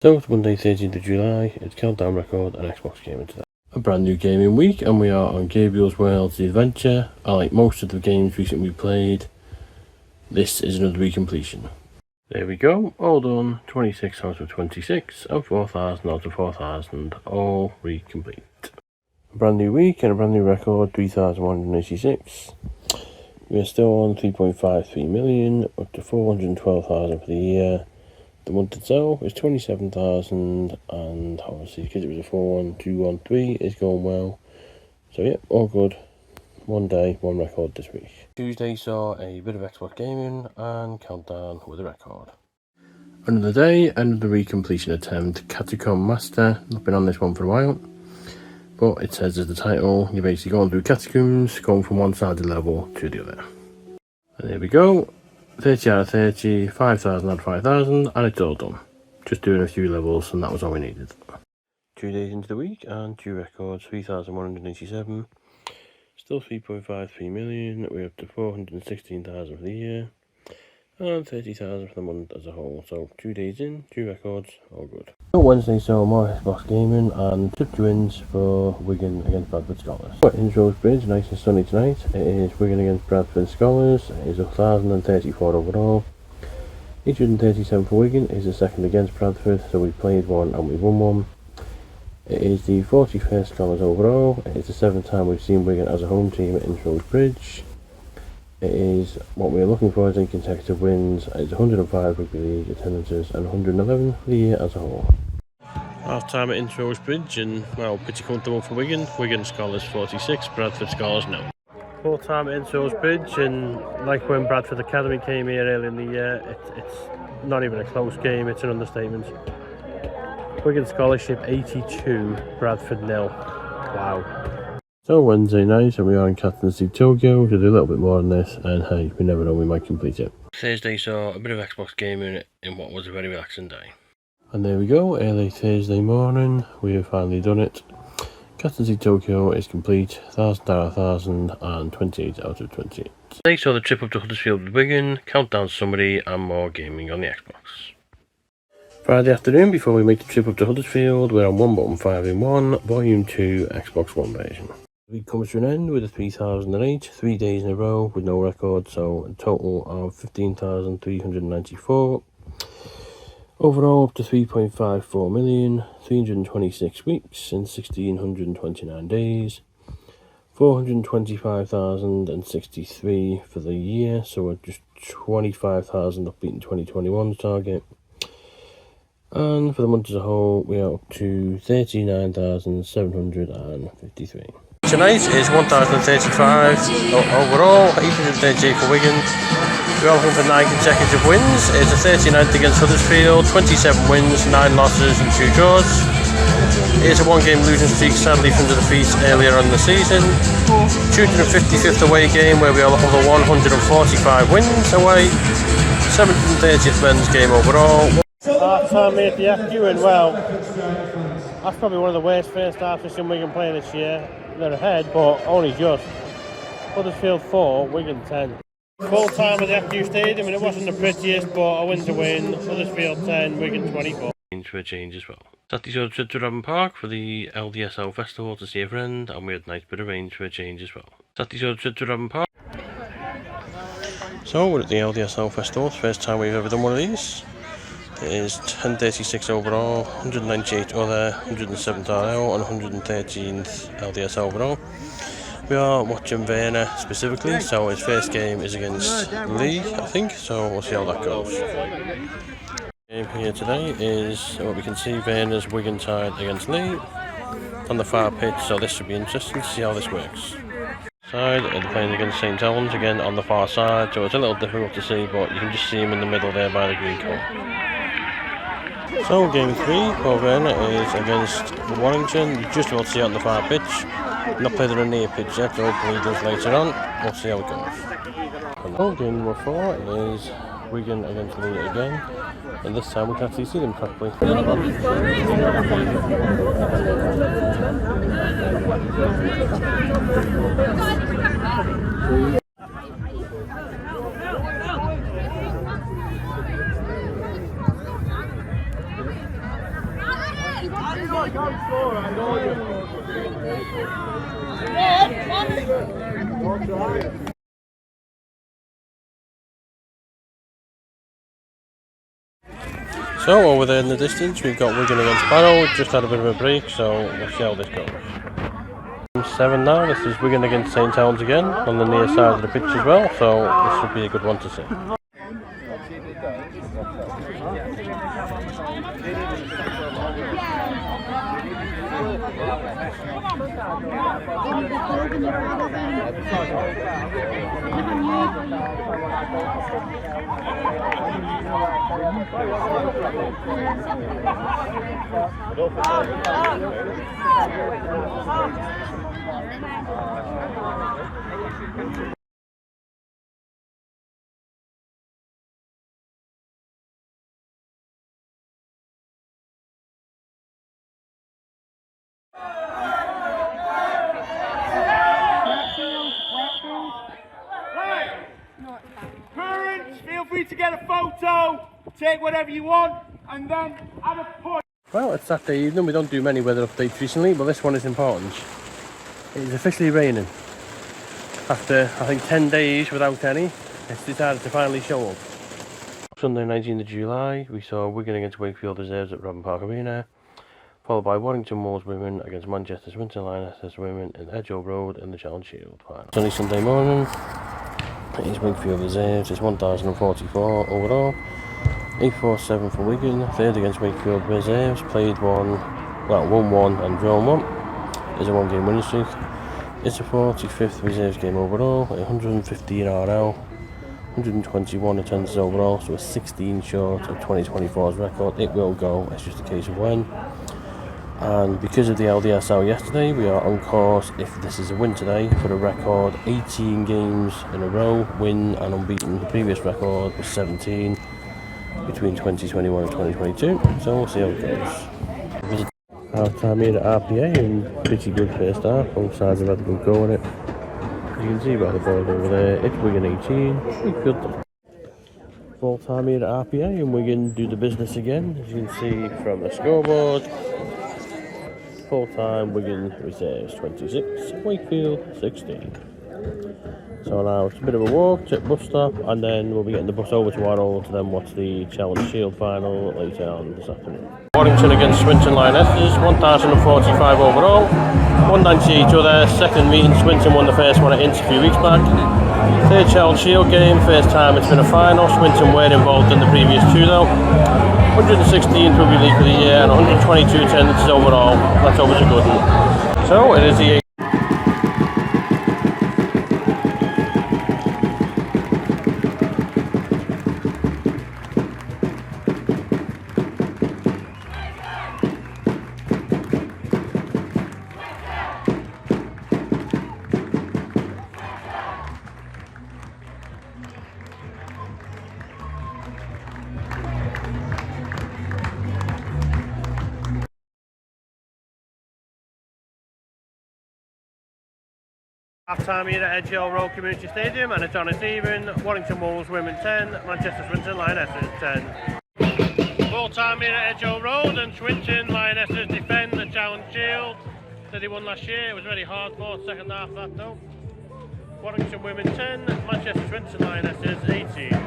So it's Monday 13th of July, it's Countdown Record and Xbox Gaming today. A brand new gaming week, and we are on Gabriels World's The Adventure. Like most of the games recently played, this is another recompletion. There we go, all done, 26 out of 26, and 4,000 out of 4,000, all recomplete. A brand new week and a brand new record, 3,186. We are still on 3.53 million, up to 412,000 for the year. The month itself is 27,000, and obviously because it was a 41213 is going well. So yeah, all good. One day, one record this week. Tuesday saw a bit of Xbox gaming and Countdown with a record. Another day, another recompletion attempt. Catacomb Master. Not been on this one for a while, but it says as the title, you're basically going through catacombs, going from one side of the level to the other. And there we go. 30 out of 30, 5,000 out of 5,000, and it's all done. Just doing a few levels, and that was all we needed. 2 days into the week, and 2 records, 3,187. Still 3.53 million, we're up to 416,000 for the year, and 30,000 for the month as a whole. So 2 days in, 2 records, all good. Wednesday saw more Xbox gaming and 50 wins for Wigan against Bradford Scholars. Ince Rose Bridge, nice and sunny tonight. It is Wigan against Bradford Scholars. It is 1,034 overall. 837 for Wigan. It is the second against Bradford, so we played one and we won one. It is the 41st Scholars overall. It is the 7th time we've seen Wigan as a home team at Ince Rose Bridge. It is what we're looking for as 8 consecutive wins. It's 105 rugby league attendances and 111 for the year as a whole. Half time at Ince Rose Bridge, and well, pretty comfortable for Wigan. Wigan Scholars 46, Bradford Scholars no. Full time at Ince Rose Bridge, and like when Bradford Academy came here earlier in the year, it's not even a close game, it's an understatement. Wigan Scholarship 82, Bradford 0. Wow. So Wednesday night, and we are in Captaincy Tokyo. We'll do a little bit more on this, and hey, we never know, we might complete it. Thursday saw a bit of Xbox gaming in what was a very relaxing day. And there we go, early Thursday morning, we have finally done it. Captaincy Tokyo is complete, 1,000 out of 1,000, and 28 out of 28. Today saw the trip up to Huddersfield with Wigan, Countdown summary, and more gaming on the Xbox. Friday afternoon, before we make the trip up to Huddersfield, we're on 1.5-in-1, Volume 2, Xbox One version. The week comes to an end with a 3,008, 3 days in a row with no record, so a total of 15,394. Overall up to 3.54 million, 326 weeks and 1,629 days, 425,063 for the year, so we're just 25,000 up beating 2021's target. And for the month as a whole, we are up to 39,753. Tonight is 1,035 overall, 838 for Wigan. We are looking for 9 consecutive wins. It's a 39th against Huddersfield, 27 wins, 9 losses and 2 draws. It's a 1-game losing streak, sadly from the defeat earlier on in the season. 255th away game where we are looking for 145 wins away. 730th men's game overall. Half time here at the Accu, and well, that's probably one of the worst first halves we've seen Wigan play this year. They're ahead, but only just. Huddersfield 4, Wigan 10. Full time at the Accu Stadium, and it wasn't the prettiest, but a win to win. Huddersfield 10, Wigan 24. For a change as well. Saturday saw a trip to Bradford Park for the LDSL Festival to see a friend, and we had a nice bit of range for a change as well. Saturday saw a trip to Bradford Park. So we're at the LDSL Festival, it's the first time we've ever done one of these. It is 1036 overall, 198 other, 107th RL and 113th LDS overall. We are watching Werner specifically, so his first game is against Lee, I think, so we'll see how that goes. Game here today is what we can see, Werner's Wigan side against Lee on the far pitch, so this should be interesting to see how this works. Side, they're playing against St Helens again on the far side, so it's a little difficult to see, but you can just see him in the middle there by the green coat. So game 3 for Werner is against Warrington. You just about to see it on the far pitch. Not played on a near pitch yet, so hopefully he does later on. We'll see how it goes. And game number 4 is Wigan against Lee again, and this time we can actually see them properly. So over there in the distance we've got Wigan against Barrow. We've just had a bit of a break, so we'll see how this goes. 7 now, this is Wigan against St Helens again, on the near side of the pitch as well, so this should be a good one to see. Parents, feel free to get a photo, take whatever you want, and then add a point. Well, it's Saturday evening. We don't do many weather updates recently, but this one is important. It is officially raining. After, I think, 10 days without any, it's decided to finally show up. Sunday 19th of July, we saw Wigan against Wakefield Reserves at Bradford Park Arena, followed by Warrington Wolves women against Manchester's Swinton Lionesses women in Edge Road in the Challenge Shield final. Sunny Sunday morning, it is Wakefield Reserves, it's 1,044 overall. 847 for Wigan, third against Wakefield Reserves, played won 1 and drawn 1. It's a 1-game winning streak. It's a 45th Reserves game overall, 115 RL, 121 attendances overall, so a 16 short of 2024's record. It will go, it's just a case of when. And because of the LDSL yesterday, we are on course, if this is a win today, for a record 18 games in a row, win and unbeaten. The previous record was 17 between 2021 and 2022, so we'll see how it goes. Half time here at RPA, and pretty good first half. Both sides have had a good go at it. As you can see by the board over there, it's Wigan 18, Wakefield. Full time here at RPA, and Wigan do the business again, as you can see from the scoreboard. Full time Wigan Reserves 26, Wakefield 16. So now it's a bit of a walk to the bus stop, and then we'll be getting the bus over to Warrow to then watch the Challenge Shield final later on this afternoon. Warrington against Swinton Lionesses, 1,045 overall, 190 each other. Second meeting, Swinton won the first one at Ince a few weeks back. Third Challenge Shield game, first time it's been a final. Swinton were involved in the previous two though. 116th Rugby League for the year and 122 attendances overall. That's always a good one. So it is the half time here at Edge Road Community Stadium, and it's on its even. Warrington Wolves women 10, Manchester Swinton Lionesses 10. Full time here at Edge Road, and Swinton Lionesses defend the Challenge Shield that they won last year. It was very hard fought second half of that though. Warrington women 10, Manchester Swinton Lionesses 18.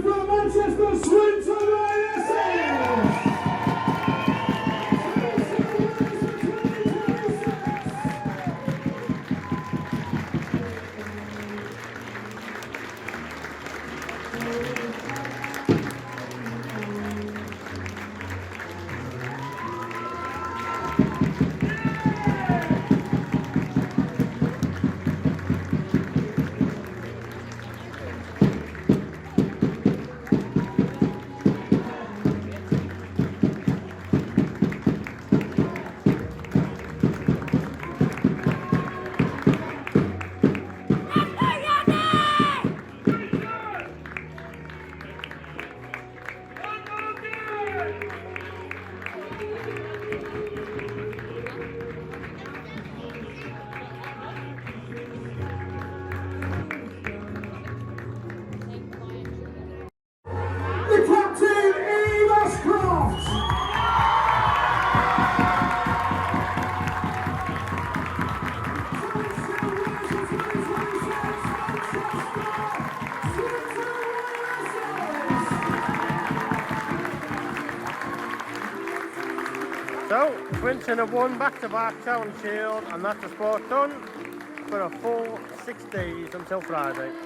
From Manchester, Swinton Lionesses! The captain, Enos Croft. So, Swinton have won back-to-back Challenge Shield, and that's the sport done for a full 6 days until Friday.